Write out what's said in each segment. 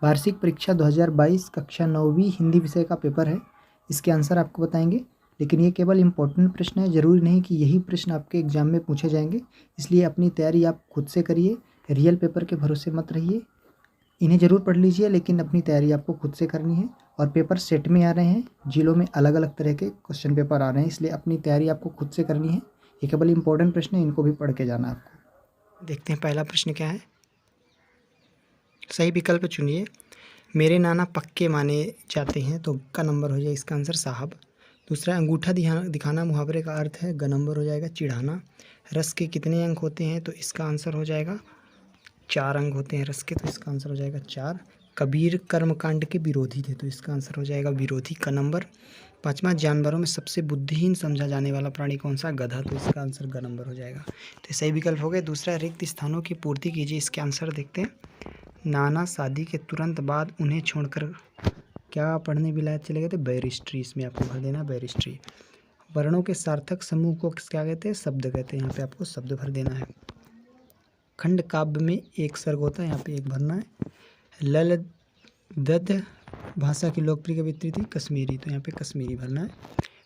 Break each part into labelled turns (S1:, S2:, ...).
S1: वार्षिक परीक्षा 2022 कक्षा 9वीं हिंदी विषय का पेपर है। इसके आंसर आपको बताएंगे, लेकिन ये केवल इम्पोर्टेंट प्रश्न है, ज़रूरी नहीं कि यही प्रश्न आपके एग्जाम में पूछे जाएंगे। इसलिए अपनी तैयारी आप खुद से करिए, रियल पेपर के भरोसे मत रहिए। इन्हें ज़रूर पढ़ लीजिए, लेकिन अपनी तैयारी आपको खुद से करनी है। और पेपर सेट में आ रहे हैं, जिलों में अलग अलग तरह के क्वेश्चन पेपर आ रहे हैं, इसलिए अपनी तैयारी आपको खुद से करनी है। ये केवल इंपॉर्टेंट प्रश्न है, इनको भी पढ़ के जाना आपको। देखते हैं पहला प्रश्न क्या है। सही विकल्प चुनिए। मेरे नाना पक्के माने जाते हैं, तो का नंबर हो जाएगा इसका आंसर साहब। दूसरा, अंगूठा दिखाना मुहावरे का अर्थ है, ग नंबर हो जाएगा चिढ़ाना। रस के कितने अंक होते हैं, तो इसका आंसर हो जाएगा 4 अंक होते हैं रस के, तो इसका आंसर हो जाएगा 4। कबीर कर्मकांड के विरोधी थे, तो इसका आंसर हो जाएगा विरोधी का नंबर। 5वां, जानवरों में सबसे बुद्धिहीन समझा जाने वाला प्राणी कौन सा, गधा, तो इसका आंसर ग नंबर हो जाएगा। तो सही विकल्प हो गए। दूसरा, रिक्त स्थानों की पूर्ति कीजिए, इसके आंसर देखते हैं। नाना शादी के तुरंत बाद उन्हें छोड़कर क्या पढ़ने विलायत चले गए थे, बैरिस्ट्री, इसमें आपको भर देना बैरिस्ट्री। वर्णों के सार्थक समूह को क्या कहते हैं, शब्द कहते हैं, यहाँ पे आपको शब्द भर देना है। खंड काव्य में एक सर्ग होता है, यहाँ पे एक भरना है। लल दद भाषा की लोकप्रिय कवियत्री थी कश्मीरी, तो यहाँ पे कश्मीरी भरना है।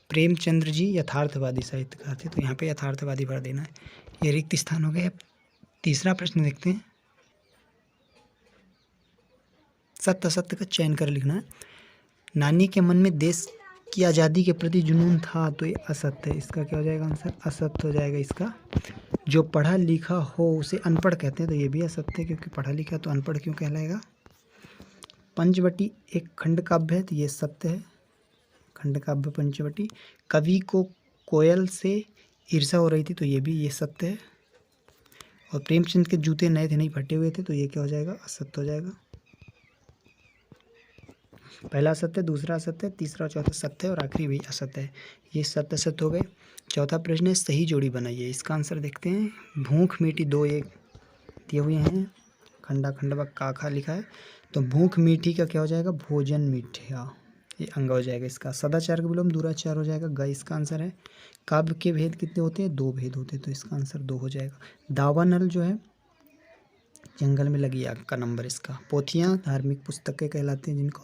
S1: प्रेमचंद्र जी यथार्थवादी साहित्यकार थे, तो यहाँ पे यथार्थवादी भर देना है। ये रिक्त स्थान हो गए। तीसरा प्रश्न देखते हैं। सत्य असत्य का चयन कर लिखना है। नानी के मन में देश की आज़ादी के प्रति जुनून था, तो ये असत्य है, इसका क्या हो जाएगा आंसर, असत्य हो जाएगा इसका। जो पढ़ा लिखा हो उसे अनपढ़ कहते हैं, तो ये भी असत्य है, क्योंकि पढ़ा लिखा तो अनपढ़ क्यों कहलाएगा। पंचवटी एक खंड काव्य है, तो ये सत्य है, खंड काव्य पंचवटी। कवि को कोयल से ईर्ष्या हो रही थी, तो ये भी ये सत्य है। और प्रेमचंद के जूते नए थे, नहीं फटे हुए थे, तो ये क्या हो जाएगा, असत्य हो जाएगा। पहला असत्य, दूसरा असत्य, तीसरा चौथा सत्य और आखिरी भी असत्य है। ये सत्य असत्य हो गए। चौथा प्रश्न है, सही जोड़ी बनाइए, इसका आंसर देखते हैं। भूख मीठी 2 1 दिए हुए हैं, खंडा खंडवा काखा लिखा है, तो भूख मीठी का क्या हो जाएगा, भोजन मीठा, ये अंग हो जाएगा इसका। सदाचार का विलोम दुराचार हो जाएगा, ग इसका आंसर है। काव्य के भेद कितने होते हैं, 2 भेद होते हैं, तो इसका आंसर 2 हो जाएगा। दावानल जो है जंगल में लगी आग का नंबर इसका। पोथियाँ धार्मिक पुस्तकें कहलाती हैं जिनको,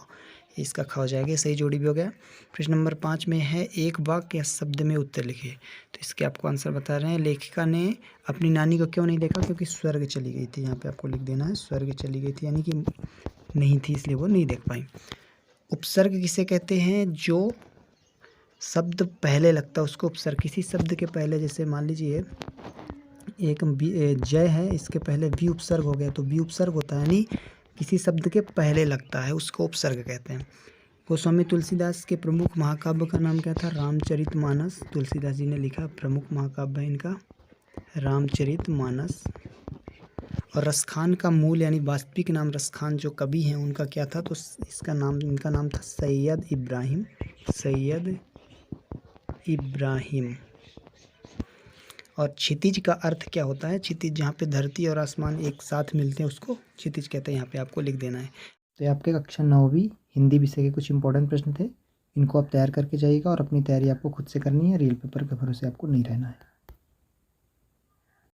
S1: इसका खा हो जाएगा। सही जोड़ी भी हो गया। प्रश्न नंबर 5 में है, एक वाक्य या शब्द में उत्तर लिखिए, तो इसके आपको आंसर बता रहे हैं। लेखिका ने अपनी नानी को क्यों नहीं देखा, क्योंकि स्वर्ग चली गई थी, यहाँ पे आपको लिख देना है स्वर्ग चली गई थी, यानी कि नहीं थी, इसलिए वो नहीं देख पाई। उपसर्ग किसे कहते हैं, जो शब्द पहले लगता है उसको उपसर्ग। किसी शब्द के पहले, जैसे मान लीजिए एक जय है, इसके पहले वी उपसर्ग हो गया, तो वी उपसर्ग होता है, यानी किसी शब्द के पहले लगता है उसको उपसर्ग कहते हैं। गोस्वामी तुलसीदास के प्रमुख महाकाव्य का नाम क्या था, रामचरितमानस। तुलसीदास जी ने लिखा, प्रमुख महाकाव्य है इनका रामचरितमानस। और रसखान का मूल यानी वास्तविक नाम रसखान जो कवि हैं उनका क्या था, तो इसका नाम, इनका नाम था सैयद इब्राहिम, सैयद इब्राहिम। और क्षितिज का अर्थ क्या होता है, क्षितिज जहाँ पे धरती और आसमान एक साथ मिलते हैं उसको क्षितिज कहते हैं, यहाँ पे आपको लिख देना है। तो ये आपके कक्षा 9वीं हिंदी विषय के कुछ इंपॉर्टेंट प्रश्न थे, इनको आप तैयार करके जाइएगा और अपनी तैयारी आपको खुद से करनी है, रियल पेपर के भरोसे आपको नहीं रहना है।